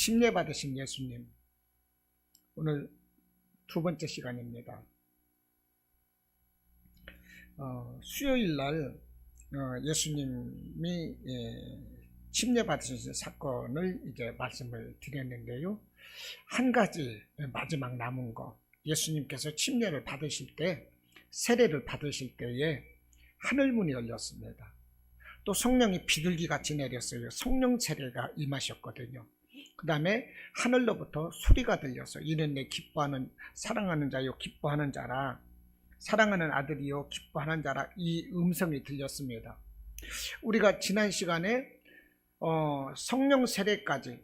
침례 받으신 예수님, 오늘 두 번째 시간입니다. 수요일 날 예수님이 침례 받으신 사건을 이제 말씀을 드렸는데요. 한 가지 마지막 남은 거, 예수님께서 침례를 받으실 때, 세례를 받으실 때에 하늘문이 열렸습니다. 또 성령이 비둘기같이 내렸어요. 성령 세례가 임하셨거든요. 그 다음에 하늘로부터 소리가 들려서 이는 내 기뻐하는 사랑하는 자요 기뻐하는 자라, 사랑하는 아들이요 기뻐하는 자라, 이 음성이 들렸습니다. 우리가 지난 시간에 성령 세례까지,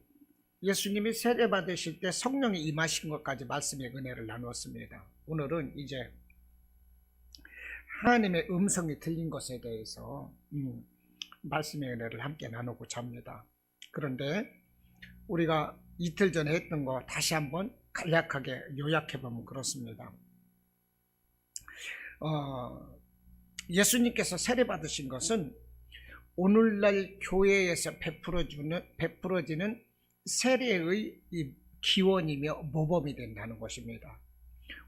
예수님이 세례 받으실 때 성령이 임하신 것까지 말씀의 은혜를 나누었습니다. 오늘은 이제 하나님의 음성이 들린 것에 대해서 말씀의 은혜를 함께 나누고자 합니다. 그런데 우리가 이틀 전에 했던 거 다시 한번 간략하게 요약해보면 그렇습니다. 예수님께서 세례 받으신 것은 오늘날 교회에서 베풀어지는 세례의 기원이며 모범이 된다는 것입니다.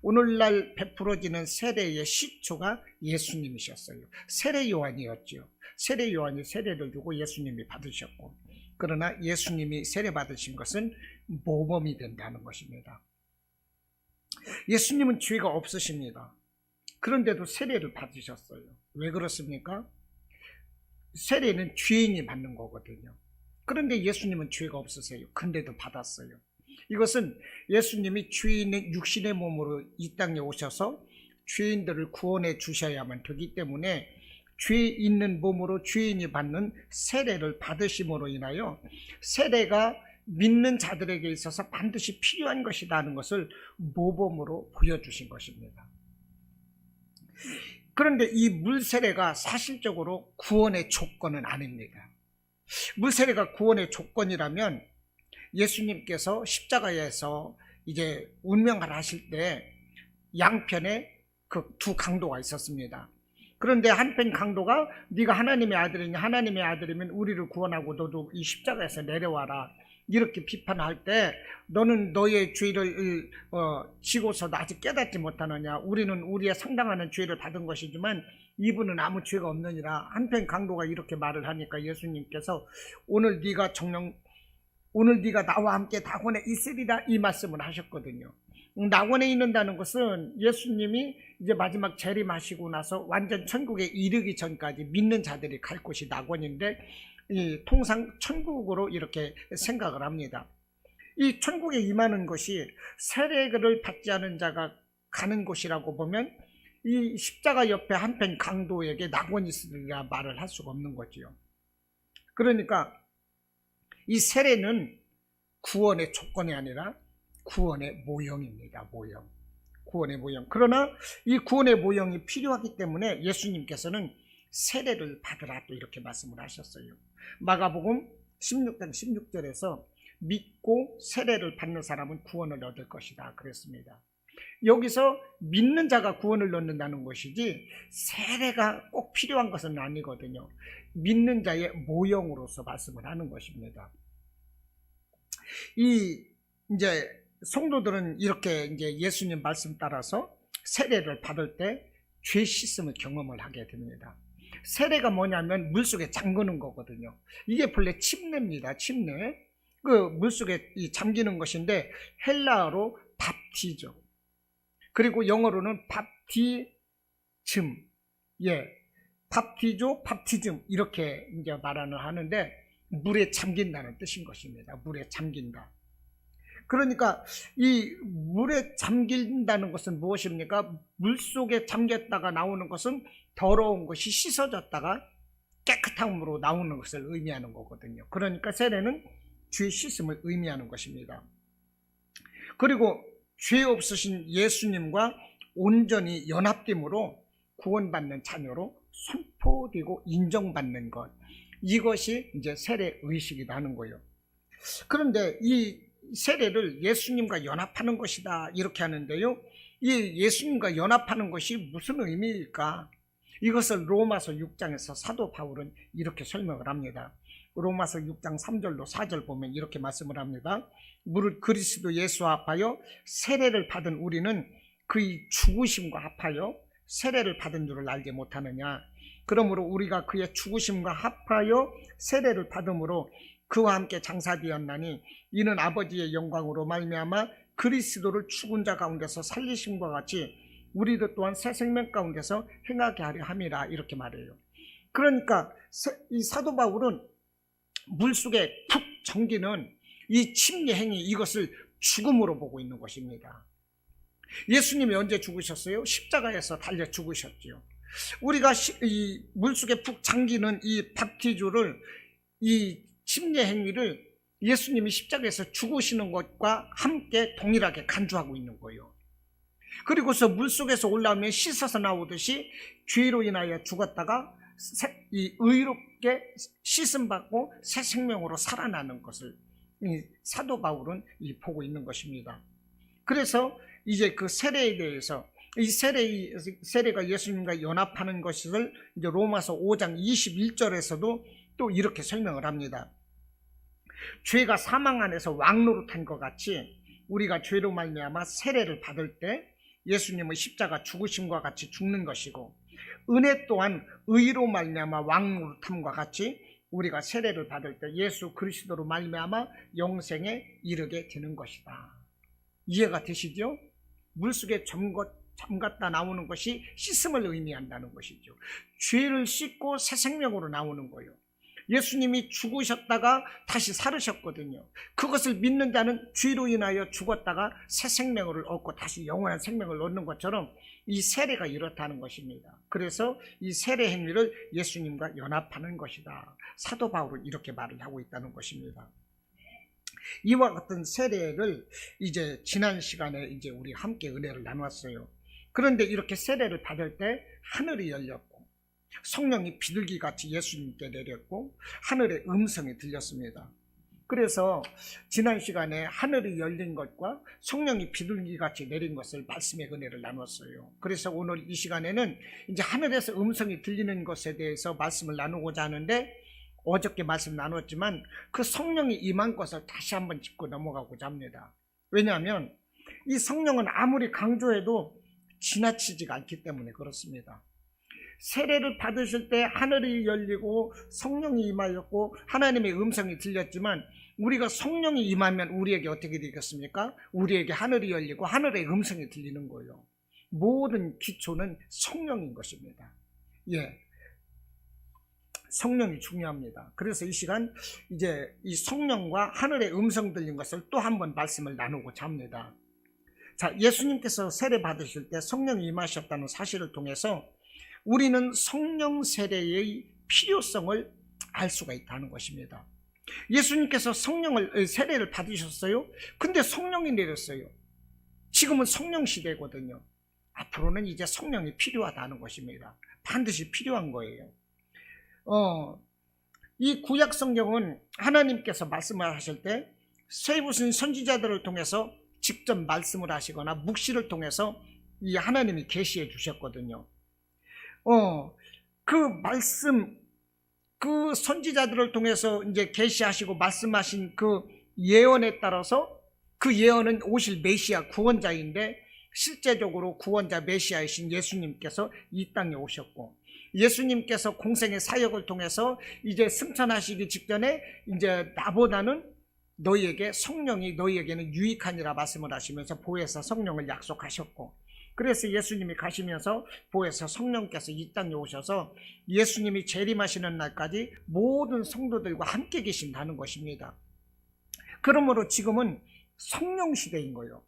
오늘날 베풀어지는 세례의 시초가 예수님이셨어요. 세례 요한이었죠. 세례 요한이 세례를 주고 예수님이 받으셨고, 그러나 예수님이 세례 받으신 것은 모범이 된다는 것입니다. 예수님은 죄가 없으십니다. 그런데도 세례를 받으셨어요. 왜 그렇습니까? 세례는 죄인이 받는 거거든요. 그런데 예수님은 죄가 없으세요. 근데도 받았어요. 이것은 예수님이 죄인의 육신의 몸으로 이 땅에 오셔서 죄인들을 구원해 주셔야만 되기 때문에 죄 있는 몸으로 죄인이 받는 세례를 받으심으로 인하여 세례가 믿는 자들에게 있어서 반드시 필요한 것이라는 것을 모범으로 보여주신 것입니다. 그런데 이 물세례가 사실적으로 구원의 조건은 아닙니다. 물세례가 구원의 조건이라면 예수님께서 십자가에서 이제 운명을 하실 때 양편에 그 두 강도가 있었습니다. 그런데 한편 강도가 네가 하나님의 아들이냐, 하나님의 아들이면 우리를 구원하고 너도 이 십자가에서 내려와라, 이렇게 비판할 때 너는 너의 죄를 지고서도 아직 깨닫지 못하느냐, 우리는 우리의 상당하는 죄를 받은 것이지만 이분은 아무 죄가 없느니라. 한편 강도가 이렇게 말을 하니까 예수님께서 오늘 네가 나와 함께 낙원에 있으리라, 이 말씀을 하셨거든요. 낙원에 있는다는 것은 예수님이 이제 마지막 재림하시고 나서 완전 천국에 이르기 전까지 믿는 자들이 갈 곳이 낙원인데, 통상 천국으로 이렇게 생각을 합니다. 이 천국에 임하는 것이 세례를 받지 않은 자가 가는 곳이라고 보면 이 십자가 옆에 한편 강도에게 낙원이 있으리라 말을 할 수가 없는 거지요. 그러니까 이 세례는 구원의 조건이 아니라 구원의 모형입니다. 모형. 구원의 모형. 그러나 이 구원의 모형이 필요하기 때문에 예수님께서는 세례를 받으라, 또 이렇게 말씀을 하셨어요. 마가복음 16장 16절에서 믿고 세례를 받는 사람은 구원을 얻을 것이다 그랬습니다. 여기서 믿는 자가 구원을 얻는다는 것이지 세례가 꼭 필요한 것은 아니거든요. 믿는 자의 모형으로서 말씀을 하는 것입니다. 이제 성도들은 이렇게 이제 예수님 말씀 따라서 세례를 받을 때 죄 씻음을 경험을 하게 됩니다. 세례가 뭐냐면 물속에 잠그는 거거든요. 이게 본래 침례입니다. 침례. 그 물속에 잠기는 것인데 헬라어로 밥티죠. 그리고 영어로는 밥티즘. 밥티조, 밥티즘, 이렇게 이제 말을 하는데 물에 잠긴다는 뜻인 것입니다. 물에 잠긴다. 그러니까 이 물에 잠긴다는 것은 무엇입니까? 물속에 잠겼다가 나오는 것은 더러운 것이 씻어졌다가 깨끗한 물로 나오는 것을 의미하는 거거든요. 그러니까 세례는 죄 씻음을 의미하는 것입니다. 그리고 죄 없으신 예수님과 온전히 연합됨으로 구원받는 자녀로 선포되고 인정받는 것, 이것이 이제 세례 의식이다 하는 거예요. 그런데 이 세례를 예수님과 연합하는 것이다 이렇게 하는데요, 이 예수님과 연합하는 것이 무슨 의미일까? 이것을 로마서 6장에서 사도 바울은 이렇게 설명을 합니다. 로마서 6장 3절로 4절 보면 이렇게 말씀을 합니다. 무릇 그리스도 예수와 합하여 세례를 받은 우리는 그의 죽으심과 합하여 세례를 받은 줄을 알지 못하느냐. 그러므로 우리가 그의 죽으심과 합하여 세례를 받음으로 그와 함께 장사되었나니 이는 아버지의 영광으로 말미암아 그리스도를 죽은 자 가운데서 살리심과 같이 우리도 또한 새 생명 가운데서 행하게 하려 함이라. 이렇게 말해요. 그러니까 이 사도 바울은 물속에 푹 잠기는 이 침례 행위, 이것을 죽음으로 보고 있는 것입니다. 예수님이 언제 죽으셨어요? 십자가에서 달려 죽으셨지요. 우리가 이 물속에 푹 잠기는 이 바티주를, 이 침례 행위를 예수님이 십자가에서 죽으시는 것과 함께 동일하게 간주하고 있는 거예요. 그리고서 물속에서 올라오면 씻어서 나오듯이 죄로 인하여 죽었다가 이 의롭게 씻음받고 새 생명으로 살아나는 것을 이 사도 바울은 보고 있는 것입니다. 그래서 이제 그 세례에 대해서, 이 세례가 예수님과 연합하는 것을 이제 로마서 5장 21절에서도 또 이렇게 설명을 합니다. 죄가 사망 안에서 왕노릇한 것 같이 우리가 죄로 말미암아 세례를 받을 때 예수님의 십자가 죽으심과 같이 죽는 것이고, 은혜 또한 의로 말미암아 왕노릇함과 같이 우리가 세례를 받을 때 예수 그리스도로 말미암아 영생에 이르게 되는 것이다. 이해가 되시죠? 물속에 잠갔다 나오는 것이 씻음을 의미한다는 것이죠. 죄를 씻고 새 생명으로 나오는 거예요. 예수님이 죽으셨다가 다시 살으셨거든요. 그것을 믿는 자는 죄로 인하여 죽었다가 새 생명을 얻고 다시 영원한 생명을 얻는 것처럼 이 세례가 이렇다는 것입니다. 그래서 이 세례 행위를 예수님과 연합하는 것이다. 사도 바울은 이렇게 말을 하고 있다는 것입니다. 이와 같은 세례를 이제 지난 시간에 이제 우리 함께 은혜를 나눴어요. 그런데 이렇게 세례를 받을 때 하늘이 열렸고 성령이 비둘기같이 예수님께 내렸고 하늘의 음성이 들렸습니다. 그래서 지난 시간에 하늘이 열린 것과 성령이 비둘기같이 내린 것을 말씀의 은혜를 나눴어요. 그래서 오늘 이 시간에는 이제 하늘에서 음성이 들리는 것에 대해서 말씀을 나누고자 하는데, 어저께 말씀 나눴지만 그 성령이 임한 것을 다시 한번 짚고 넘어가고자 합니다. 왜냐하면 이 성령은 아무리 강조해도 지나치지가 않기 때문에 그렇습니다. 세례를 받으실 때 하늘이 열리고 성령이 임하였고 하나님의 음성이 들렸지만, 우리가 성령이 임하면 우리에게 어떻게 되겠습니까? 우리에게 하늘이 열리고 하늘의 음성이 들리는 거예요. 모든 기초는 성령인 것입니다. 성령이 중요합니다. 그래서 이 시간 이제 이 성령과 하늘의 음성 들린 것을 또 한번 말씀을 나누고자 합니다. 자, 예수님께서 세례 받으실 때 성령이 임하셨다는 사실을 통해서 우리는 성령 세례의 필요성을 알 수가 있다는 것입니다. 예수님께서 세례를 받으셨어요. 근데 성령이 내렸어요. 지금은 성령 시대거든요. 앞으로는 이제 성령이 필요하다는 것입니다. 반드시 필요한 거예요. 이 구약 성경은 하나님께서 말씀을 하실 때 쇠붙은 선지자들을 통해서 직접 말씀을 하시거나 묵시를 통해서 이 하나님이 계시해 주셨거든요. 그 말씀, 그 선지자들을 통해서 이제 계시하시고 말씀하신 그 예언에 따라서, 그 예언은 오실 메시아 구원자인데 실제적으로 구원자 메시아이신 예수님께서 이 땅에 오셨고, 예수님께서 공생의 사역을 통해서 이제 승천하시기 직전에 이제 나보다는 너희에게는 유익하니라 말씀을 하시면서 보혜사 성령을 약속하셨고, 그래서 예수님이 가시면서 보혜사 성령께서 이 땅에 오셔서 예수님이 재림하시는 날까지 모든 성도들과 함께 계신다는 것입니다. 그러므로 지금은 성령 시대인 거예요.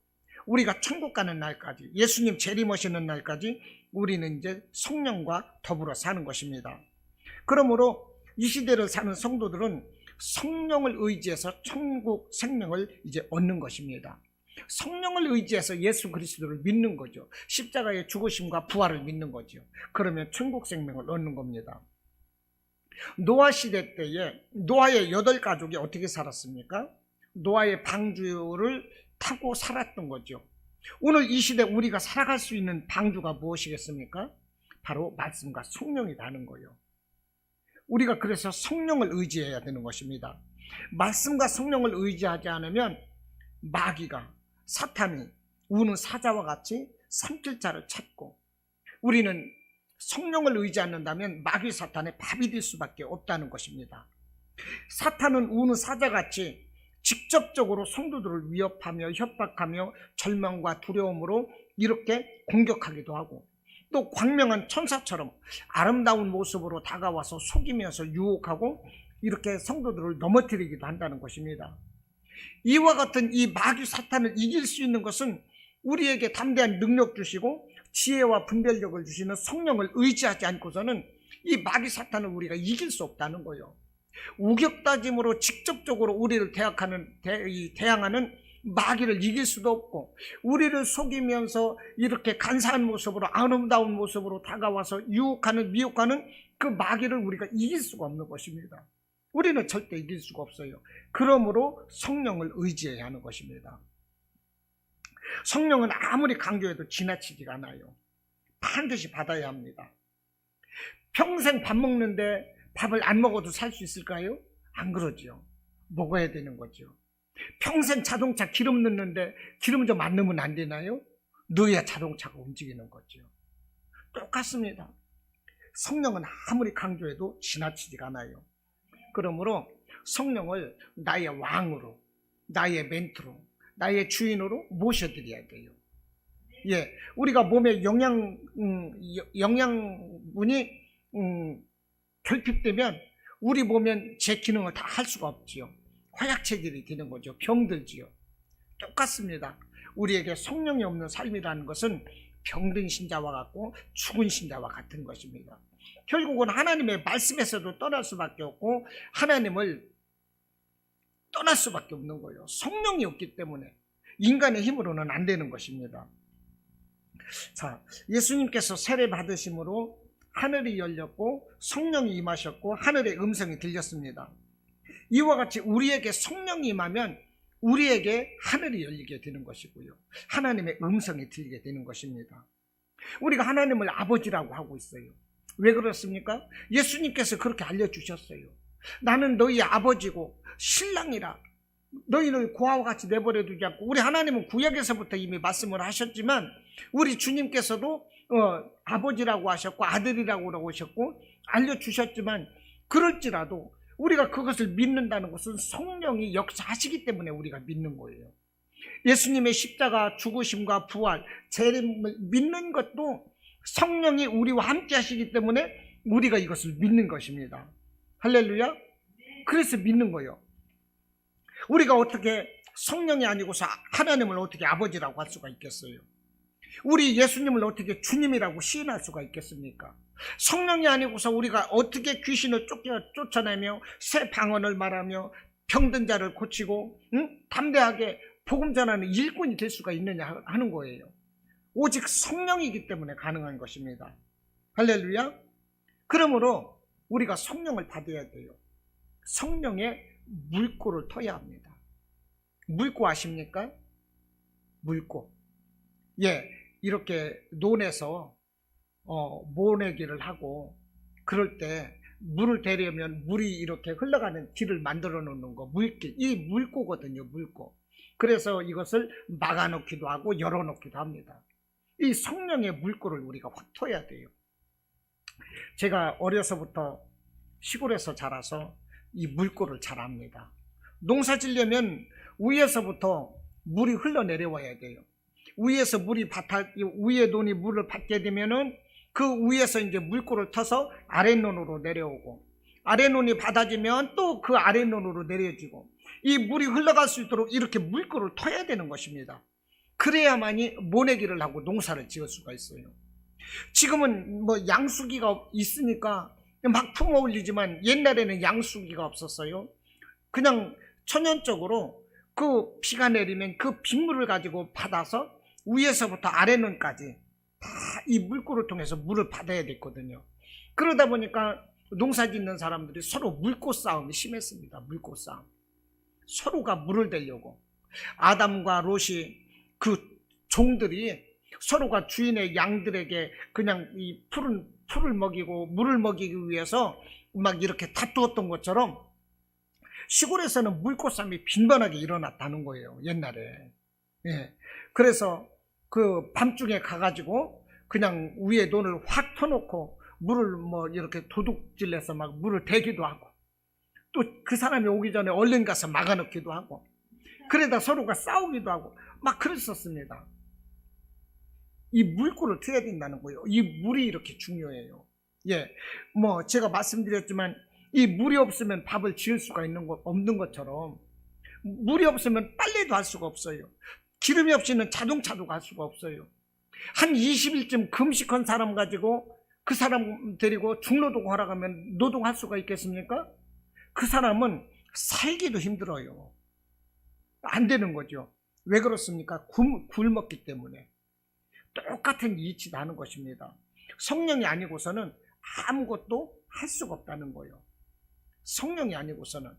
우리가 천국 가는 날까지, 예수님 재림하시는 날까지 우리는 이제 성령과 더불어 사는 것입니다. 그러므로 이 시대를 사는 성도들은 성령을 의지해서 천국 생명을 이제 얻는 것입니다. 성령을 의지해서 예수 그리스도를 믿는 거죠. 십자가의 죽으심과 부활을 믿는 거죠. 그러면 천국 생명을 얻는 겁니다. 노아 시대 때에 노아의 8가족이 어떻게 살았습니까? 노아의 방주를 타고 살았던 거죠. 오늘 이 시대 우리가 살아갈 수 있는 방주가 무엇이겠습니까? 바로 말씀과 성령이라는 거예요. 우리가 그래서 성령을 의지해야 되는 것입니다. 말씀과 성령을 의지하지 않으면 마귀가, 사탄이 우는 사자와 같이 삼킬 자를 찾고, 우리는 성령을 의지 않는다면 마귀 사탄의 밥이 될 수밖에 없다는 것입니다. 사탄은 우는 사자같이 직접적으로 성도들을 위협하며 협박하며 절망과 두려움으로 이렇게 공격하기도 하고, 또 광명한 천사처럼 아름다운 모습으로 다가와서 속이면서 유혹하고 이렇게 성도들을 넘어뜨리기도 한다는 것입니다. 이와 같은 이 마귀 사탄을 이길 수 있는 것은 우리에게 담대한 능력 주시고 지혜와 분별력을 주시는 성령을 의지하지 않고서는 이 마귀 사탄을 우리가 이길 수 없다는 거예요. 우격다짐으로 직접적으로 우리를 대항하는 마귀를 이길 수도 없고, 우리를 속이면서 이렇게 간사한 모습으로 아름다운 모습으로 다가와서 유혹하는 미혹하는 그 마귀를 우리가 이길 수가 없는 것입니다. 우리는 절대 이길 수가 없어요. 그러므로 성령을 의지해야 하는 것입니다. 성령은 아무리 강조해도 지나치지가 않아요. 반드시 받아야 합니다. 평생 밥 먹는데 밥을 안 먹어도 살 수 있을까요? 안 그러죠. 먹어야 되는 거죠. 평생 자동차 기름 넣는데 기름 좀 안 넣으면 안 되나요? 넣어야 자동차가 움직이는 거죠. 똑같습니다. 성령은 아무리 강조해도 지나치지가 않아요. 그러므로 성령을 나의 왕으로, 나의 멘토로, 나의 주인으로 모셔드려야 돼요. 예, 우리가 몸에 영양분이 결핍되면 우리 몸엔 제 기능을 다 할 수가 없지요. 허약체질이 되는 거죠. 병들지요. 똑같습니다. 우리에게 성령이 없는 삶이라는 것은 병든 신자와 같고 죽은 신자와 같은 것입니다. 결국은 하나님의 말씀에서도 떠날 수밖에 없고 하나님을 떠날 수밖에 없는 거예요. 성령이 없기 때문에 인간의 힘으로는 안 되는 것입니다. 자, 예수님께서 세례 받으심으로 하늘이 열렸고 성령이 임하셨고 하늘의 음성이 들렸습니다. 이와 같이 우리에게 성령이 임하면 우리에게 하늘이 열리게 되는 것이고요, 하나님의 음성이 들리게 되는 것입니다. 우리가 하나님을 아버지라고 하고 있어요. 왜 그렇습니까? 예수님께서 그렇게 알려주셨어요. 나는 너희 아버지고 신랑이라, 너희를 고아와 같이 내버려 두지 않고. 우리 하나님은 구약에서부터 이미 말씀을 하셨지만 우리 주님께서도 아버지라고 하셨고 아들이라고 하셨고 알려주셨지만, 그럴지라도 우리가 그것을 믿는다는 것은 성령이 역사하시기 때문에 우리가 믿는 거예요. 예수님의 십자가 죽으심과 부활, 재림을 믿는 것도 성령이 우리와 함께 하시기 때문에 우리가 이것을 믿는 것입니다. 할렐루야. 그래서 믿는 거예요. 우리가 어떻게 성령이 아니고서 하나님을 어떻게 아버지라고 할 수가 있겠어요? 우리 예수님을 어떻게 주님이라고 시인할 수가 있겠습니까? 성령이 아니고서 우리가 어떻게 귀신을 쫓아내며 새 방언을 말하며 병든 자를 고치고 담대하게 복음 전하는 일꾼이 될 수가 있느냐 하는 거예요. 오직 성령이기 때문에 가능한 것입니다. 할렐루야. 그러므로 우리가 성령을 받아야 돼요. 성령의 물꼬를 터야 합니다. 물꼬 아십니까? 물꼬. 예, 이렇게 논에서 모내기를 하고 그럴 때 물을 대려면 물이 이렇게 흘러가는 길을 만들어 놓는 거, 물길. 이 물꼬거든요, 물꼬. 그래서 이것을 막아놓기도 하고 열어놓기도 합니다. 이 성령의 물꼬를 우리가 확 터야 돼요. 제가 어려서부터 시골에서 자라서 이 물꼬를 잘 압니다. 농사 지려면 위에서부터 물이 흘러내려와야 돼요. 위에서 위에 논이 물을 받게 되면은 그 위에서 이제 물꼬를 터서 아랫논으로 내려오고, 아랫논이 받아지면 또 그 아랫논으로 내려지고, 이 물이 흘러갈 수 있도록 이렇게 물꼬를 터야 되는 것입니다. 그래야만이 모내기를 하고 농사를 지을 수가 있어요. 지금은 뭐 양수기가 있으니까 막 품어 올리지만 옛날에는 양수기가 없었어요. 그냥 천연적으로 그 비가 내리면 그 빗물을 가지고 받아서 위에서부터 아랫논까지 다 이 물꼬를 통해서 물을 받아야 됐거든요. 그러다 보니까 농사 짓는 사람들이 서로 물꼬 싸움이 심했습니다. 물꼬 싸움. 서로가 물을 대려고. 아담과 롯이 그 종들이 서로가 주인의 양들에게 그냥 이 풀을 먹이고 물을 먹이기 위해서 막 이렇게 다투었던 것처럼 시골에서는 물고싸움이 빈번하게 일어났다는 거예요, 옛날에. 예. 그래서 그 밤중에 가가지고 그냥 위에 논을 확 터놓고 물을 뭐 이렇게 도둑질해서 막 물을 대기도 하고, 또 그 사람이 오기 전에 얼른 가서 막아놓기도 하고, 그러다 서로가 싸우기도 하고 막 그랬었습니다. 이 물꼬를 트야 된다는 거예요. 이 물이 이렇게 중요해요. 예, 뭐 제가 말씀드렸지만 이 물이 없으면 밥을 지을 수가 없는 것처럼, 물이 없으면 빨래도 할 수가 없어요. 기름이 없이는 자동차도 갈 수가 없어요. 한 20일쯤 금식한 사람 가지고 그 사람 데리고 중노동 하러 가면 노동할 수가 있겠습니까? 그 사람은 살기도 힘들어요. 안 되는 거죠. 왜 그렇습니까? 굶었기 때문에. 똑같은 이치도 하는 것입니다. 성령이 아니고서는 아무것도 할 수가 없다는 거예요. 성령이 아니고서는.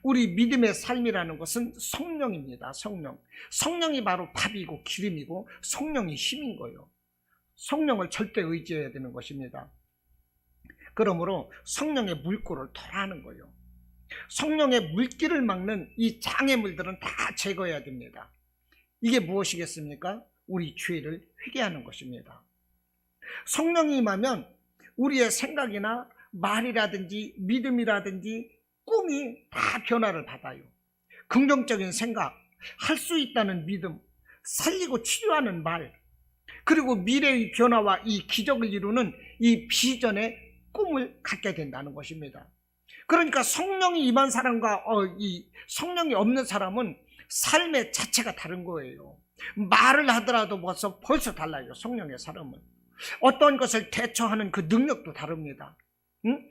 우리 믿음의 삶이라는 것은 성령입니다. 성령. 성령이 바로 밥이고 기름이고 성령이 힘인 거예요. 성령을 절대 의지해야 되는 것입니다. 그러므로 성령의 물꼬를 털어하는 거예요. 성령의 물길을 막는 이 장애물들은 다 제거해야 됩니다. 이게 무엇이겠습니까? 우리 죄를 회개하는 것입니다. 성령이 임하면 우리의 생각이나 말이라든지 믿음이라든지 꿈이 다 변화를 받아요. 긍정적인 생각, 할 수 있다는 믿음, 살리고 치료하는 말, 그리고 미래의 변화와 이 기적을 이루는 이 비전의 꿈을 갖게 된다는 것입니다. 그러니까 성령이 임한 사람과 이 성령이 없는 사람은 삶의 자체가 다른 거예요. 말을 하더라도 벌써 달라요. 성령의 사람은 어떤 것을 대처하는 그 능력도 다릅니다. 응?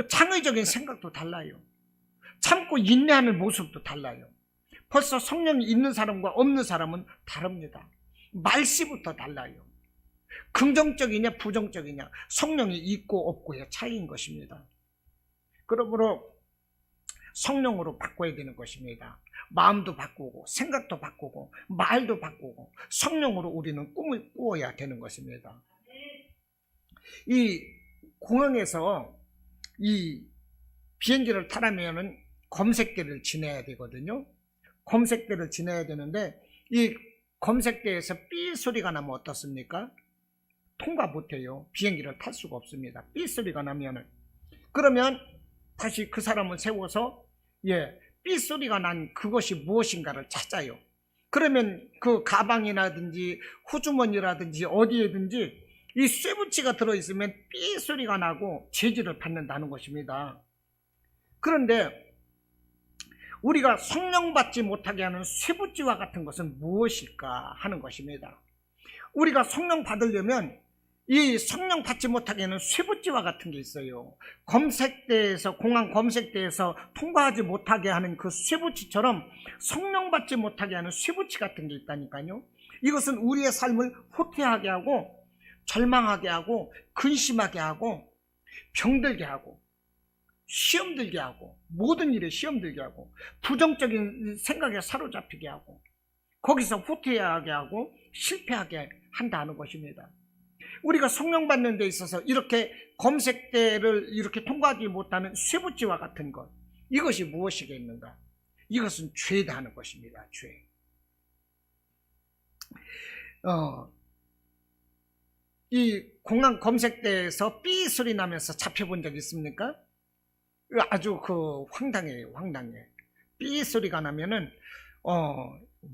창의적인 생각도 달라요. 참고 인내하는 모습도 달라요. 벌써 성령이 있는 사람과 없는 사람은 다릅니다. 말씨부터 달라요. 긍정적이냐 부정적이냐, 성령이 있고 없고의 차이인 것입니다. 그러므로 성령으로 바꿔야 되는 것입니다. 마음도 바꾸고 생각도 바꾸고 말도 바꾸고 성령으로 우리는 꿈을 꾸어야 되는 것입니다. 이 공항에서 이 비행기를 타려면 검색대를 지나야 되거든요. 검색대를 지나야 되는데 이 검색대에서 삐 소리가 나면 어떻습니까? 통과 못해요. 비행기를 탈 수가 없습니다. 삐 소리가 나면은. 그러면 다시 그 사람을 세워서 삐 소리가 난 그것이 무엇인가를 찾아요. 그러면 그 가방이라든지 호주머니라든지 어디에든지 이 쇠붙이가 들어있으면 삐 소리가 나고 제지를 받는다는 것입니다. 그런데 우리가 성령 받지 못하게 하는 쇠붙이와 같은 것은 무엇일까 하는 것입니다. 우리가 성령 받으려면 이 성령 받지 못하게 하는 쇠붙이와 같은 게 있어요. 검색대에서, 공항 검색대에서 통과하지 못하게 하는 그 쇠붙이처럼 성령 받지 못하게 하는 쇠붙이 같은 게 있다니까요. 이것은 우리의 삶을 후퇴하게 하고 절망하게 하고 근심하게 하고 병들게 하고 시험 들게 하고 모든 일에 시험 들게 하고 부정적인 생각에 사로잡히게 하고 거기서 후퇴하게 하고 실패하게 한다는 것입니다. 우리가 성령 받는 데 있어서 이렇게 검색대를 이렇게 통과하지 못하는 쇠붙이와 같은 것, 이것이 무엇이겠는가? 이것은 죄다 하는 것입니다. 죄. 이 공항 검색대에서 삐 소리 나면서 잡혀본 적 있습니까? 아주 황당해요. 황당해. 삐 소리가 나면은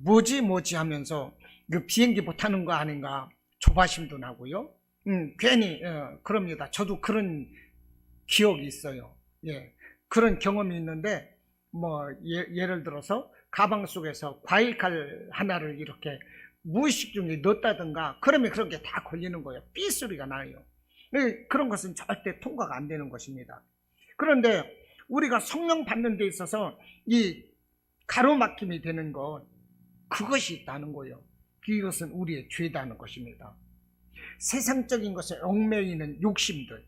뭐지 하면서 그 비행기 못 타는 거 아닌가 조바심도 나고요. 괜히 그럽니다. 저도 그런 기억이 있어요. 그런 경험이 있는데 예를 들어서 가방 속에서 과일칼 하나를 이렇게 무의식 중에 넣었다든가 그러면 그런 게 다 걸리는 거예요. 삐 소리가 나요. 그런 것은 절대 통과가 안 되는 것입니다. 그런데 우리가 성령 받는 데 있어서 이 가로막힘이 되는 것, 그것이 있다는 거예요. 이것은 우리의 죄다는 것입니다. 세상적인 것에 얽매이는 욕심들,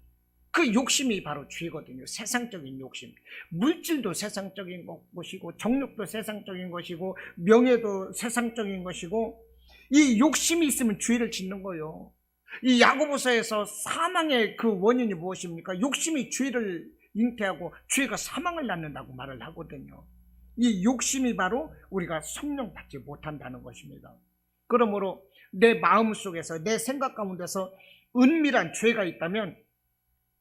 그 욕심이 바로 죄거든요. 세상적인 욕심. 물질도 세상적인 것이고 정욕도 세상적인 것이고 명예도 세상적인 것이고 이 욕심이 있으면 죄를 짓는 거예요. 이 야고보서에서 사망의 그 원인이 무엇입니까? 욕심이 죄를 잉태하고 죄가 사망을 낳는다고 말을 하거든요. 이 욕심이 바로 우리가 성령 받지 못한다는 것입니다. 그러므로 내 마음 속에서 내 생각 가운데서 은밀한 죄가 있다면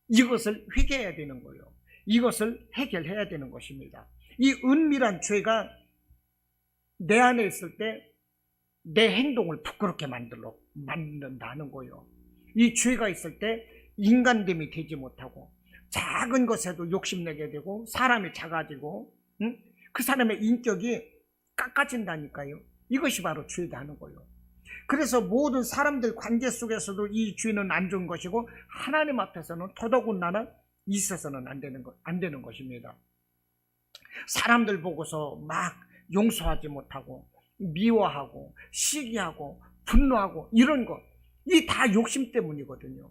이것을 회개해야 되는 거예요. 이것을 해결해야 되는 것입니다. 이 은밀한 죄가 내 안에 있을 때 내 행동을 부끄럽게 만든다는 거예요. 이 죄가 있을 때 인간됨이 되지 못하고 작은 것에도 욕심내게 되고 사람이 작아지고 그 사람의 인격이 깎아진다니까요. 이것이 바로 죄다 하는 거예요. 그래서 모든 사람들 관계 속에서도 이 죄는 안 좋은 것이고 하나님 앞에서는 더더군다나 있어서는 안 되는 것입니다. 사람들 보고서 막 용서하지 못하고 미워하고 시기하고 분노하고 이런 것, 이 다 욕심 때문이거든요.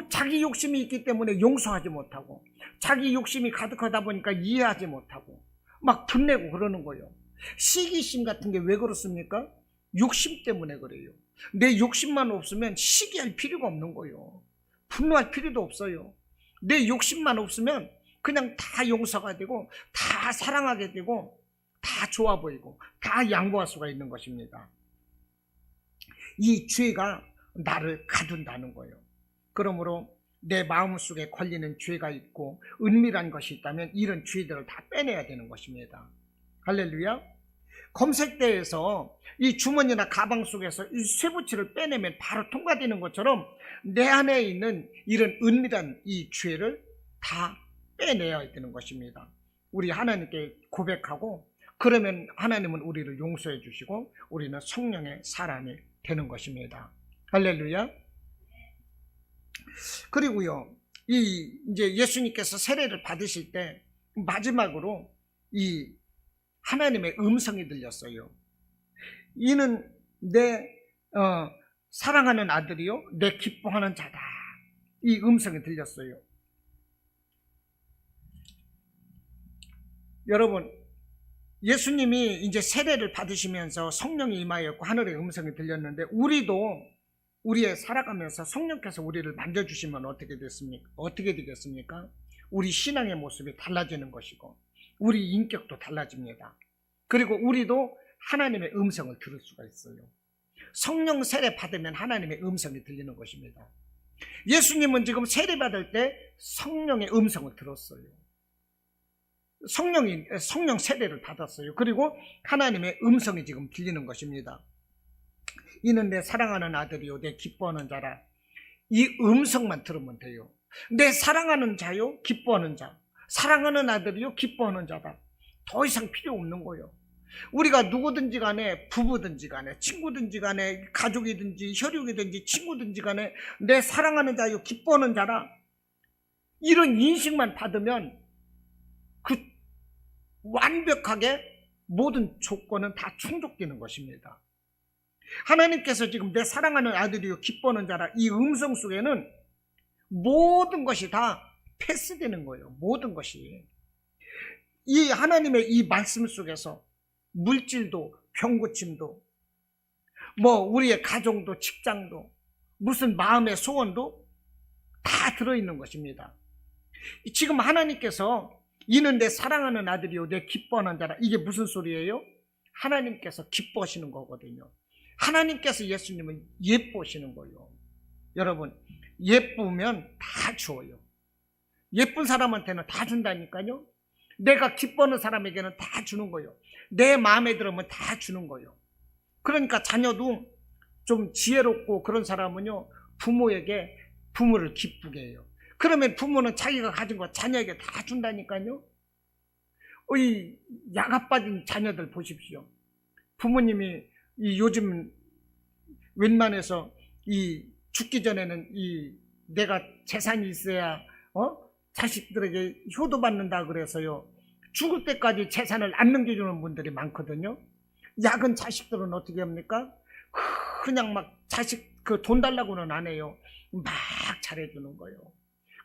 자기 욕심이 있기 때문에 용서하지 못하고 자기 욕심이 가득하다 보니까 이해하지 못하고 막 분내고 그러는 거예요. 시기심 같은 게 왜 그렇습니까? 욕심 때문에 그래요. 내 욕심만 없으면 시기할 필요가 없는 거예요. 분노할 필요도 없어요. 내 욕심만 없으면 그냥 다 용서가 되고 다 사랑하게 되고 다 좋아 보이고 다 양보할 수가 있는 것입니다. 이 죄가 나를 가둔다는 거예요. 그러므로 내 마음속에 걸리는 죄가 있고 은밀한 것이 있다면 이런 죄들을 다 빼내야 되는 것입니다. 할렐루야. 검색대에서 이 주머니나 가방 속에서 이 쇠붙이를 빼내면 바로 통과되는 것처럼 내 안에 있는 이런 은밀한 이 죄를 다 빼내야 되는 것입니다. 우리 하나님께 고백하고 그러면 하나님은 우리를 용서해 주시고 우리는 성령의 사람이 되는 것입니다. 할렐루야. 그리고요, 이제 예수님께서 세례를 받으실 때 마지막으로 이 하나님의 음성이 들렸어요. 이는 내 사랑하는 아들이요 내 기뻐하는 자다. 이 음성이 들렸어요. 여러분, 예수님이 이제 세례를 받으시면서 성령이 임하였고 하늘의 음성이 들렸는데 우리도 우리의 살아가면서 성령께서 우리를 만져주시면 어떻게 되겠습니까? 우리 신앙의 모습이 달라지는 것이고 우리 인격도 달라집니다. 그리고 우리도 하나님의 음성을 들을 수가 있어요. 성령 세례 받으면 하나님의 음성이 들리는 것입니다. 예수님은 지금 세례 받을 때 성령의 음성을 들었어요. 성령 세례를 받았어요. 그리고 하나님의 음성이 지금 들리는 것입니다. 이는 내 사랑하는 아들이요 내 기뻐하는 자라. 이 음성만 들으면 돼요. 내 사랑하는 자요 기뻐하는 자, 사랑하는 아들이요 기뻐하는 자다. 더 이상 필요 없는 거예요. 우리가 누구든지 간에 부부든지 간에 친구든지 간에 가족이든지 혈육이든지 친구든지 간에 내 사랑하는 자요 기뻐하는 자라, 이런 인식만 받으면 그 완벽하게 모든 조건은 다 충족되는 것입니다. 하나님께서 지금 내 사랑하는 아들이요 기뻐하는 자라, 이 음성 속에는 모든 것이 다 패스되는 거예요. 모든 것이. 이 하나님의 이 말씀 속에서 물질도 병고침도 우리의 가정도 직장도 무슨 마음의 소원도 다 들어있는 것입니다. 지금 하나님께서 이는 내 사랑하는 아들이요 내 기뻐하는 자라, 이게 무슨 소리예요? 하나님께서 기뻐하시는 거거든요. 하나님께서 예수님을 예뻐하시는 거예요. 여러분, 예쁘면 다 줘요. 예쁜 사람한테는 다 준다니까요. 내가 기뻐하는 사람에게는 다 주는 거예요. 내 마음에 들으면 다 주는 거예요. 그러니까 자녀도 좀 지혜롭고 그런 사람은요, 부모를 기쁘게 해요. 그러면 부모는 자기가 가진 거 자녀에게 다 준다니까요. 이 야가 빠진 자녀들 보십시오. 부모님이 요즘 웬만해서 죽기 전에는 내가 재산이 있어야 자식들에게 효도받는다 그래서요, 죽을 때까지 재산을 안 넘겨주는 분들이 많거든요. 약은 자식들은 어떻게 합니까? 그냥 막 자식 돈 달라고는 안 해요. 막 잘해주는 거예요.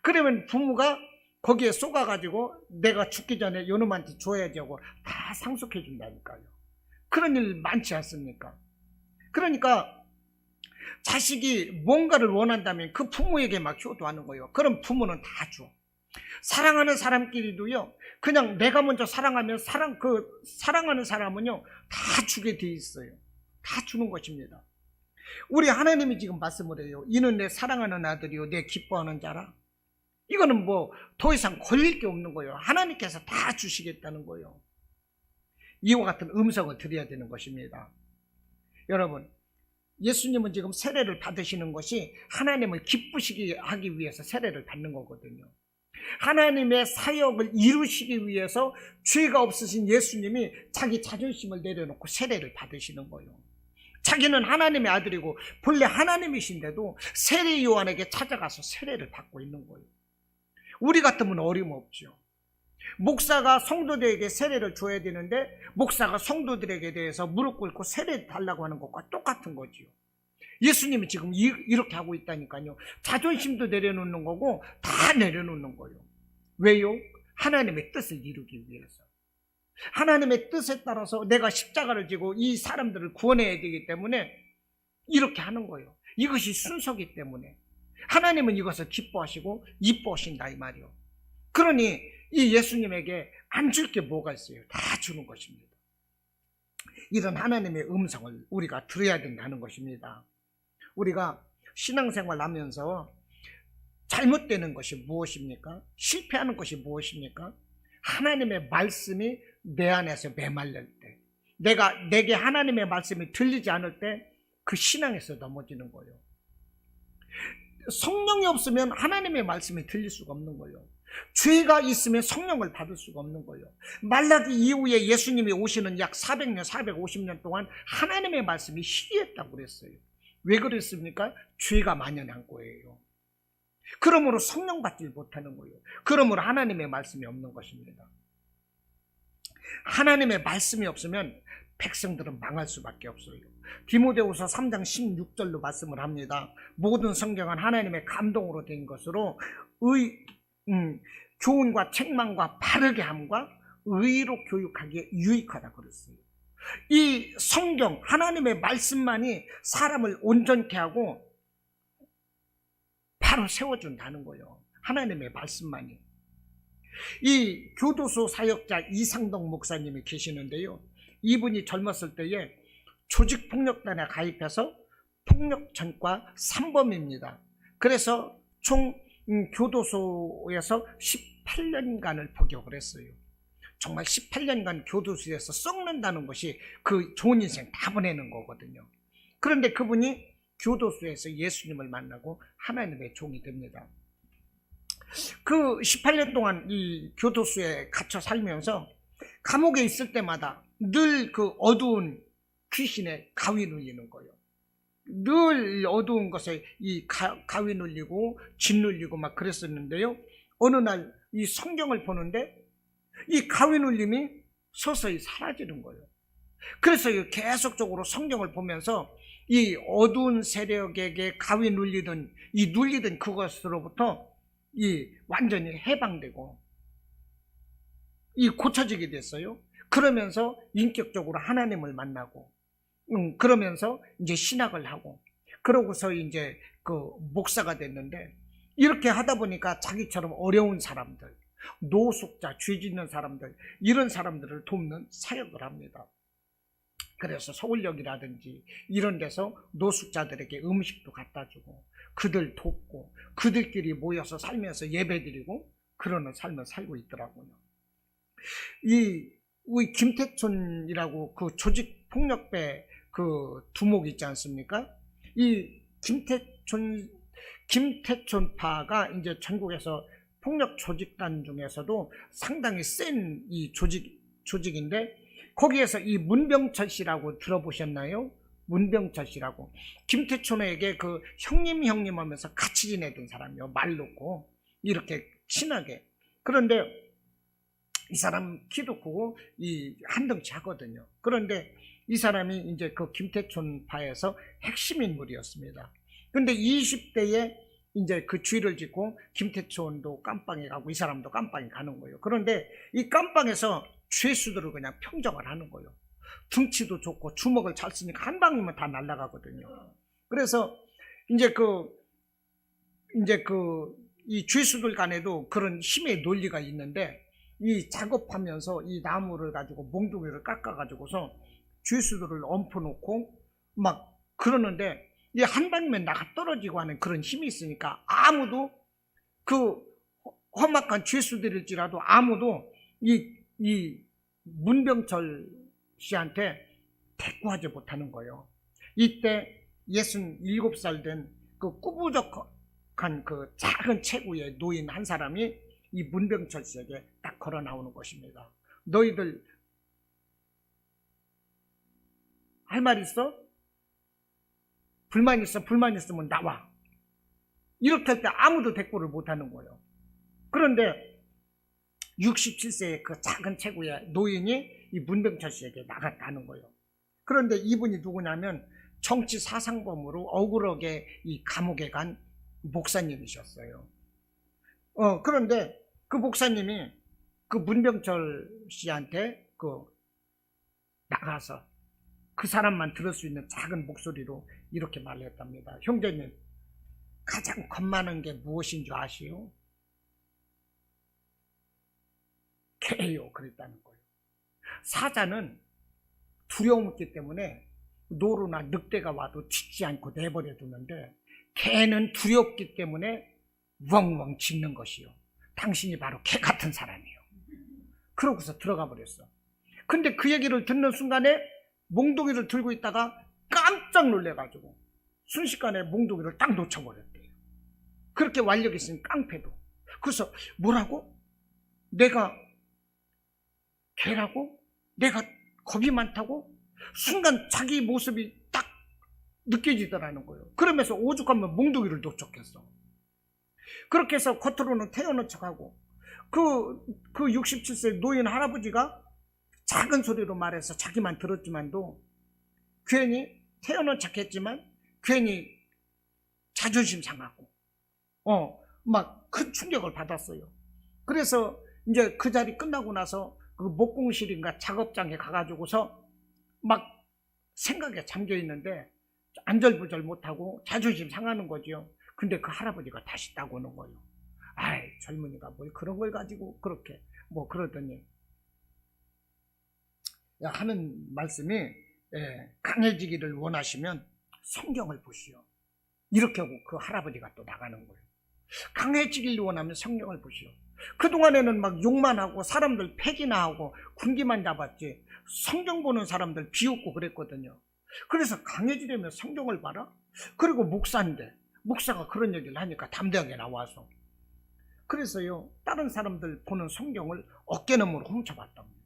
그러면 부모가 거기에 쏘가가지고 내가 죽기 전에 요놈한테 줘야지 하고 다 상속해 준다니까요. 그런 일 많지 않습니까? 그러니까 자식이 뭔가를 원한다면 그 부모에게 막 효도하는 거예요. 그럼 부모는 다 줘. 사랑하는 사람끼리도요, 그냥 내가 먼저 사랑하면 사랑하는 사람은요, 다 주게 돼 있어요. 다 주는 것입니다. 우리 하나님이 지금 말씀을 해요. 이는 내 사랑하는 아들이요, 내 기뻐하는 자라. 이거는 뭐 더 이상 걸릴 게 없는 거예요. 하나님께서 다 주시겠다는 거예요. 이와 같은 음성을 드려야 되는 것입니다. 여러분, 예수님은 지금 세례를 받으시는 것이 하나님을 기쁘시게 하기 위해서 세례를 받는 거거든요. 하나님의 사역을 이루시기 위해서 죄가 없으신 예수님이 자기 자존심을 내려놓고 세례를 받으시는 거예요. 자기는 하나님의 아들이고 본래 하나님이신데도 세례 요한에게 찾아가서 세례를 받고 있는 거예요. 우리 같으면 어림없죠. 목사가 성도들에게 세례를 줘야 되는데 목사가 성도들에게 대해서 무릎 꿇고 세례 달라고 하는 것과 똑같은 거지요. 예수님이 지금 이렇게 하고 있다니까요. 자존심도 내려놓는 거고 다 내려놓는 거예요. 왜요? 하나님의 뜻을 이루기 위해서. 하나님의 뜻에 따라서 내가 십자가를 지고 이 사람들을 구원해야 되기 때문에 이렇게 하는 거예요. 이것이 순서기 때문에 하나님은 이것을 기뻐하시고 이뻐하신다 이 말이요. 그러니 이 예수님에게 안 줄 게 뭐가 있어요? 다 주는 것입니다. 이런 하나님의 음성을 우리가 들어야 된다는 것입니다. 우리가 신앙생활 하면서 잘못되는 것이 무엇입니까? 실패하는 것이 무엇입니까? 하나님의 말씀이 내 안에서 메말릴 때, 내게 하나님의 말씀이 들리지 않을 때 그 신앙에서 넘어지는 거예요. 성령이 없으면 하나님의 말씀이 들릴 수가 없는 거예요. 죄가 있으면 성령을 받을 수가 없는 거예요. 말라기 이후에 예수님이 오시는 약 400년, 450년 동안 하나님의 말씀이 희귀했다고 그랬어요. 왜 그랬습니까? 죄가 만연한 거예요. 그러므로 성령 받지 못하는 거예요. 그러므로 하나님의 말씀이 없는 것입니다. 하나님의 말씀이 없으면 백성들은 망할 수밖에 없어요. 디모데후서 3장 16절로 말씀을 합니다. 모든 성경은 하나님의 감동으로 된 것으로 교훈과 책망과 바르게 함과 의로 교육하기에 유익하다 그랬어요. 이 성경 하나님의 말씀만이 사람을 온전케 하고 바로 세워준다는 거예요. 하나님의 말씀만이. 이 교도소 사역자 이상덕 목사님이 계시는데요. 이분이 젊었을 때에 조직폭력단에 가입해서 폭력전과 3범입니다. 그래서 총 교도소에서 18년간을 복역을 했어요. 정말 18년간 교도소에서 썩는다는 것이 그 좋은 인생 다 보내는 거거든요. 그런데 그분이 교도소에서 예수님을 만나고 하나님의 종이 됩니다. 그 18년 동안 이 교도소에 갇혀 살면서 감옥에 있을 때마다 늘 그 어두운 귀신에 가위 눌리는 거예요. 늘 어두운 것에 이 가위 눌리고 진 눌리고 막 그랬었는데요. 어느 날 이 성경을 보는데 이 가위 눌림이 서서히 사라지는 거예요. 그래서 계속적으로 성경을 보면서 이 어두운 세력에게 가위 눌리던 그것으로부터 이 완전히 해방되고 이 고쳐지게 됐어요. 그러면서 인격적으로 하나님을 만나고 그러면서 이제 신학을 하고 그러고서 이제 그 목사가 됐는데 이렇게 하다 보니까 자기처럼 어려운 사람들, 노숙자, 죄 짓는 사람들 이런 사람들을 돕는 사역을 합니다. 그래서 서울역이라든지 이런 데서 노숙자들에게 음식도 갖다 주고 그들 돕고 그들끼리 모여서 살면서 예배드리고 그러는 삶을 살고 있더라고요. 우리 김태촌이라고 그 조직폭력배 그 두목 있지 않습니까? 이 김태촌파가 이제 전국에서 폭력 조직단 중에서도 상당히 센 이 조직인데 거기에서 이 문병철 씨라고 들어보셨나요? 문병철 씨라고 김태촌에게 그 형님 하면서 같이 지내던 사람이요. 말 놓고 이렇게 친하게. 그런데 이 사람 키도 크고 이 한덩치 하거든요. 그런데 이 사람이 이제 그 김태촌파에서 핵심 인물이었습니다. 그런데 20대에 이제 그 죄를 짓고 김태촌도 깜빵에 가고 이 사람도 깜빵에 가는 거예요. 그런데 이 깜빵에서 죄수들을 그냥 평정을 하는 거예요. 등치도 좋고 주먹을 잘 쓰니까 한 방이면 다 날아가거든요. 그래서 이제 이 죄수들 간에도 그런 힘의 논리가 있는데, 이 작업하면서 이 나무를 가지고 몽둥이를 깎아가지고서 죄수들을 엎어놓고 막 그러는데, 이 한 방면 나가 떨어지고 하는 그런 힘이 있으니까 아무도 그 험악한 죄수들일지라도 아무도 이 문병철 씨한테 대꾸하지 못하는 거예요. 이때 67살 된 그 꾸부적한 그 작은 체구의 노인 한 사람이 이 문병철 씨에게 딱 걸어 나오는 것입니다. 너희들 할 말 있어? 불만 있어? 불만 있으면 나와. 이렇게 할 때 아무도 대꾸를 못하는 거예요. 그런데 67세의 그 작은 체구의 노인이 이 문병철 씨에게 나갔다는 거예요. 그런데 이분이 누구냐면 정치 사상범으로 억울하게 이 감옥에 간 목사님이셨어요. 그런데 그 목사님이 그 문병철 씨한테 나가서 그 사람만 들을 수 있는 작은 목소리로 이렇게 말했답니다. 형제님, 가장 겁나는 게 무엇인 줄 아시오? 개요. 그랬다는 거예요. 사자는 두려움이 있기 때문에 노루나 늑대가 와도 짖지 않고 내버려 두는데, 개는 두렵기 때문에 웡웡 짖는 것이요. 당신이 바로 개 같은 사람이요. 그러고서 들어가 버렸어. 근데 그 얘기를 듣는 순간에 몽둥이를 들고 있다가 깜짝 놀래가지고 순식간에 몽둥이를 딱 놓쳐버렸대요. 그렇게 완력이 있으니 깡패도. 그래서 뭐라고? 내가 개라고? 내가 겁이 많다고? 순간 자기 모습이 딱 느껴지더라는 거예요. 그러면서 오죽하면 몽둥이를 놓쳤겠어. 그렇게 해서 겉으로는 태어난 척하고, 그 67세 노인 할아버지가 작은 소리로 말해서 자기만 들었지만도 괜히 태어난 척했지만 괜히 자존심 상하고 막 큰 충격을 받았어요. 그래서 이제 그 자리 끝나고 나서 그 목공실인가 작업장에 가가지고서 막 생각에 잠겨 있는데 안절부절 못하고 자존심 상하는 거죠. 근데 그 할아버지가 다시 딱 오는 거예요. 아이, 젊은이가 뭘 그런 걸 가지고 그렇게 뭐 그러더니 하는 말씀이, 강해지기를 원하시면 성경을 보시오. 이렇게 하고 그 할아버지가 또 나가는 거예요. 강해지기를 원하면 성경을 보시오. 그동안에는 막 욕만 하고 사람들 패기나 하고 군기만 잡았지 성경 보는 사람들 비웃고 그랬거든요. 그래서 강해지려면 성경을 봐라. 그리고 목사인데 목사가 그런 얘기를 하니까 담대하게 나와서, 그래서요 다른 사람들 보는 성경을 어깨너머로 훔쳐봤답니다.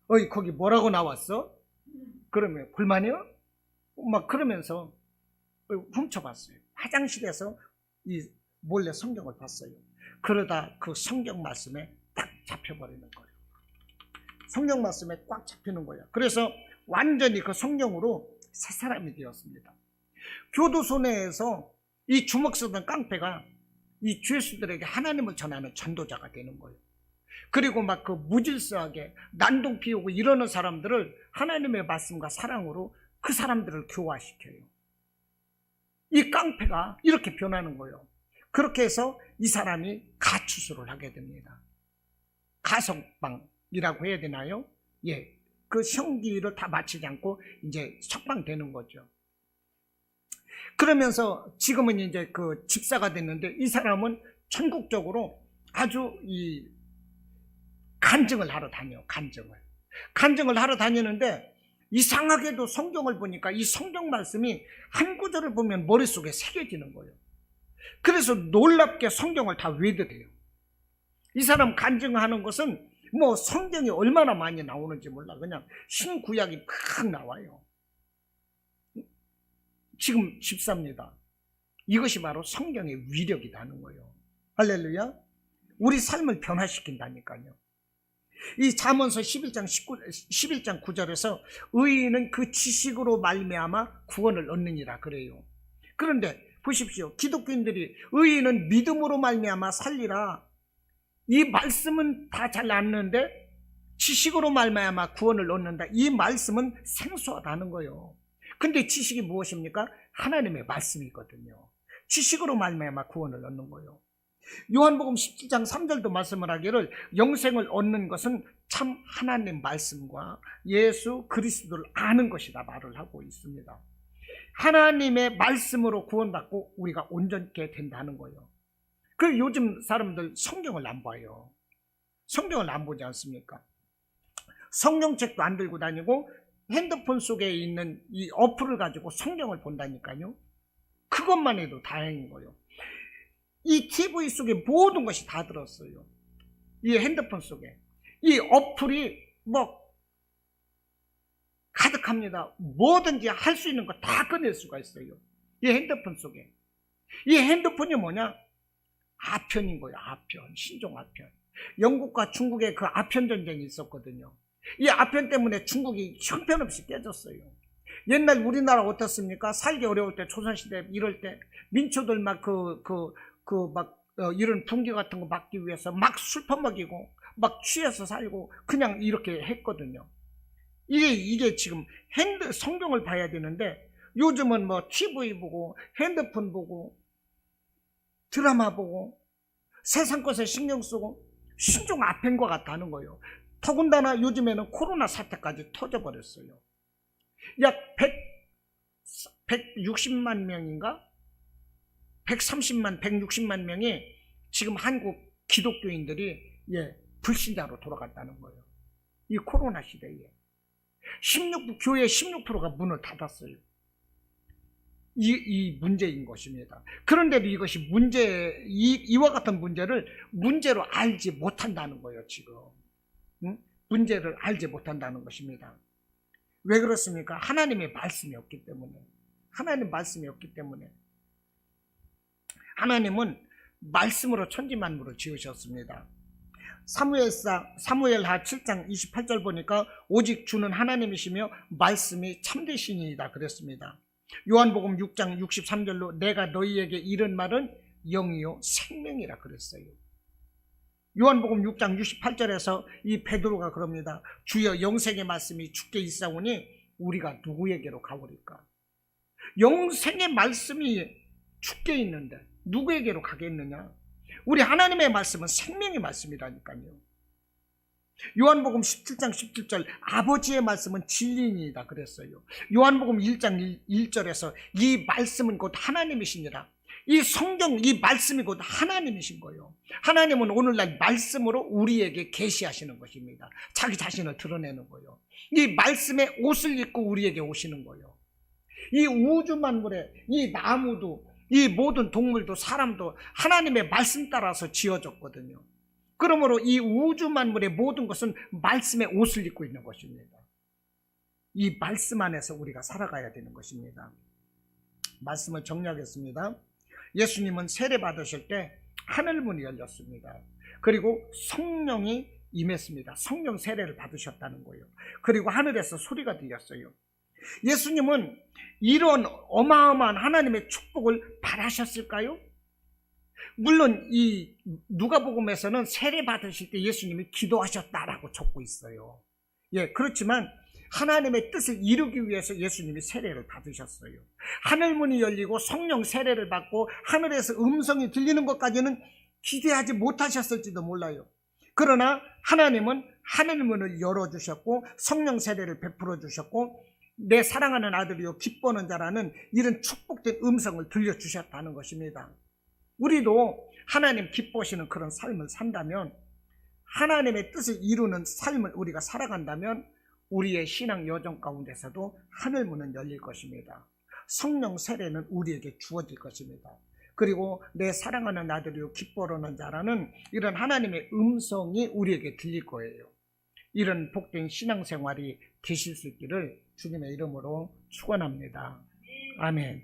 어이, 거기 뭐라고 나왔어? 그러면 불만이요? 막 그러면서 훔쳐봤어요. 화장실에서 몰래 성경을 봤어요. 그러다 그 성경 말씀에 딱 잡혀버리는 거예요. 성경 말씀에 꽉 잡히는 거예요. 그래서 완전히 그 성경으로 새 사람이 되었습니다. 교도소 내에서 이 주먹 쓰던 깡패가 이 죄수들에게 하나님을 전하는 전도자가 되는 거예요. 그리고 막 그 무질서하게 난동 피우고 이러는 사람들을 하나님의 말씀과 사랑으로 그 사람들을 교화시켜요. 이 깡패가 이렇게 변하는 거예요. 그렇게 해서 이 사람이 가추수를 하게 됩니다. 가석방이라고 해야 되나요? 예, 그 형기를 다 마치지 않고 이제 석방되는 거죠. 그러면서 지금은 이제 그 집사가 됐는데, 이 사람은 전국적으로 아주 이 간증을 하러 다녀요. 간증을 하러 다니는데, 이상하게도 성경을 보니까 이 성경 말씀이 한 구절을 보면 머릿속에 새겨지는 거예요. 그래서 놀랍게 성경을 다 외우대요. 이 사람 간증하는 것은 뭐 성경이 얼마나 많이 나오는지 몰라. 그냥 신구약이 막 나와요. 지금 집사입니다. 이것이 바로 성경의 위력이라는 거예요. 할렐루야. 우리 삶을 변화시킨다니까요. 이 잠언서 11장 9절에서 의인은 그 지식으로 말미암아 구원을 얻느니라 그래요. 그런데 보십시오. 기독교인들이 의인은 믿음으로 말미암아 살리라, 이 말씀은 다 잘 아는데 지식으로 말미암아 구원을 얻는다, 이 말씀은 생소하다는 거예요. 근데 지식이 무엇입니까? 하나님의 말씀이거든요. 지식으로 말미암아 구원을 얻는 거예요. 요한복음 17장 3절도 말씀을 하기를 영생을 얻는 것은 참 하나님 말씀과 예수 그리스도를 아는 것이다 말을 하고 있습니다. 하나님의 말씀으로 구원받고 우리가 온전케 된다는 거예요. 그 요즘 사람들 성경을 안 봐요. 성경을 안 보지 않습니까? 성경책도 안 들고 다니고 핸드폰 속에 있는 이 어플을 가지고 성경을 본다니까요. 그것만 해도 다행인 거예요. 이 TV 속에 모든 것이 다 들었어요. 이 핸드폰 속에. 이 어플이 가득합니다. 뭐든지 할 수 있는 거 다 꺼낼 수가 있어요. 이 핸드폰 속에. 이 핸드폰이 뭐냐? 아편인 거예요. 아편. 신종 아편. 영국과 중국의 그 아편 전쟁이 있었거든요. 이 아편 때문에 중국이 형편없이 깨졌어요. 옛날 우리나라 어떻습니까? 살기 어려울 때, 조선시대 이럴 때 민초들 이런 분기 같은 거 막기 위해서 막 술 퍼먹이고 막 취해서 살고 그냥 이렇게 했거든요. 이게 지금 성경을 봐야 되는데 요즘은 TV 보고 핸드폰 보고 드라마 보고 세상 것에 신경 쓰고 신종 아편인 것 같다는 거예요. 더군다나 요즘에는 코로나 사태까지 터져버렸어요. 약 160만 명인가? 130만, 160만 명이 지금 한국 기독교인들이 불신자로 돌아갔다는 거예요. 이 코로나 시대에. 교회 16%가 문을 닫았어요. 이 문제인 것입니다. 그런데도 이것이 이와 같은 문제로 알지 못한다는 거예요, 지금. 응? 문제를 알지 못한다는 것입니다. 왜 그렇습니까? 하나님의 말씀이 없기 때문에. 하나님 말씀이 없기 때문에. 하나님은 말씀으로 천지만물을 지으셨습니다. 사무엘하 7장 28절 보니까 오직 주는 하나님이시며 말씀이 참되시니이다 그랬습니다. 요한복음 6장 63절로 내가 너희에게 이른 말은 영이요 생명이라 그랬어요. 요한복음 6장 68절에서 이 베드로가 그럽니다. 주여 영생의 말씀이 주께 있사오니 우리가 누구에게로 가오리까? 영생의 말씀이 주께 있는데 누구에게로 가겠느냐? 우리 하나님의 말씀은 생명의 말씀이라니까요. 요한복음 17장 17절 아버지의 말씀은 진리니이다 그랬어요. 요한복음 1장 1절에서 이 말씀은 곧 하나님이시니라. 이 성경, 이 말씀이 곧 하나님이신 거예요. 하나님은 오늘날 말씀으로 우리에게 계시하시는 것입니다. 자기 자신을 드러내는 거예요. 이 말씀의 옷을 입고 우리에게 오시는 거예요. 이 우주 만물에 이 나무도 이 모든 동물도 사람도 하나님의 말씀 따라서 지어졌거든요. 그러므로 이 우주 만물의 모든 것은 말씀의 옷을 입고 있는 것입니다. 이 말씀 안에서 우리가 살아가야 되는 것입니다. 말씀을 정리하겠습니다. 예수님은 세례 받으실 때 하늘문이 열렸습니다. 그리고 성령이 임했습니다. 성령 세례를 받으셨다는 거예요. 그리고 하늘에서 소리가 들렸어요. 예수님은 이런 어마어마한 하나님의 축복을 바라셨을까요? 물론 이 누가복음에서는 세례 받으실 때 예수님이 기도하셨다라고 적고 있어요. 그렇지만 하나님의 뜻을 이루기 위해서 예수님이 세례를 받으셨어요. 하늘문이 열리고 성령 세례를 받고 하늘에서 음성이 들리는 것까지는 기대하지 못하셨을지도 몰라요. 그러나 하나님은 하늘문을 열어주셨고 성령 세례를 베풀어 주셨고 내 사랑하는 아들이요 기뻐하는 자라는 이런 축복된 음성을 들려주셨다는 것입니다. 우리도 하나님 기뻐하시는 그런 삶을 산다면, 하나님의 뜻을 이루는 삶을 우리가 살아간다면 우리의 신앙 여정 가운데서도 하늘문은 열릴 것입니다. 성령 세례는 우리에게 주어질 것입니다. 그리고 내 사랑하는 아들이요 기뻐하는 자라는 이런 하나님의 음성이 우리에게 들릴 거예요. 이런 복된 신앙생활이 되실 수 있기를 주님의 이름으로 축원합니다. 아멘.